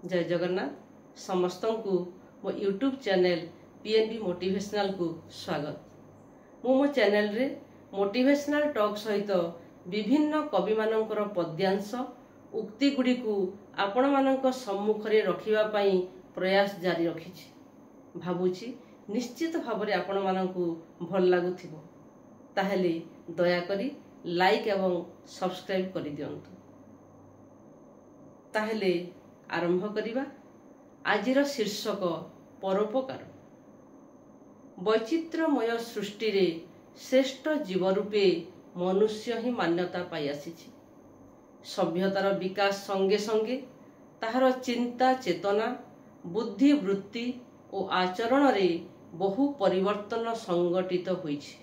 जय जगन्नाथ समस्त को मो यूट्यूब चैनल पीएनबी मोटिवेशनल को स्वागत। मो चैनल रे मोटिवेशनल टॉक सहित विभिन्न कवि मानकर पद्यांश उक्ति गुड़ी को आपण मानक सम्मुख रे रखिबा पई प्रयास जारी रखिछि। भाबुछि निश्चित भाव रे आपण मानकु भल लागुथिबो, ताहेले दया करी लाइक एवं सब्सक्राइब करि दियंतु। ताहेले आरंभ करिबा। आजिर शीर्षक परोपकार। वैचित्रमय सृष्टि रे श्रेष्ठ जीव रूपे मनुष्य ही मान्यता पाई आसीछि। सभ्यतार विकास संगे संगे ताहार चिंता चेतना बुद्धि वृत्ति और आचरण रे बहु परिवर्तन संगठित होइछि।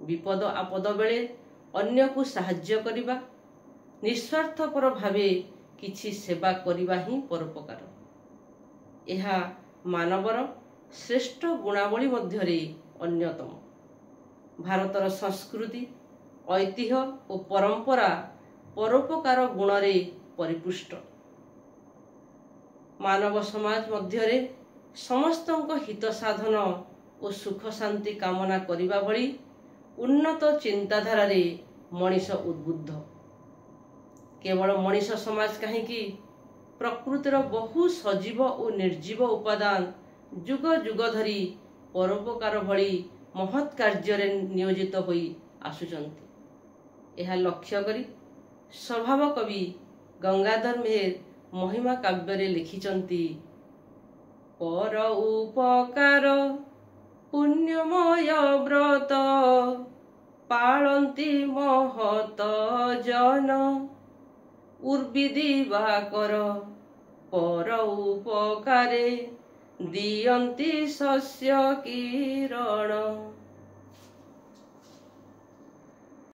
विपद आपद बेले अन्य को साहाय्य करिबा, निस्वार्थपर भावे किछि सेवा करिबा ही परोपकार। एहा मानवर श्रेष्ठ गुणावली मध्यरे अन्यतम। भारतर संस्कृति ऐतिह्य और परंपरा परोपकार गुण रे परिपुष्ट। मानव समाज मध्यरे समस्तंक हित साधन और सुख शांति कामना करिबा भली उन्नत चिंताधारा रे मनीष उद्बुद्ध। केवल मनीष समाज कहीं प्रकृतिर बहु सजीव और निर्जीव उपादान जुग जुग धरी परोपकार भली महत् कार्य नियोजित होई आसुचंती। यह लक्ष्य करी स्वभाव कवि गंगाधर मेहर महिमा काव्य लिखिचंती। पर उपकार पुण्यमय व्रत पालंती महत जन उर्विदिवाकर पर उपकारे दियंती शस्य किरण।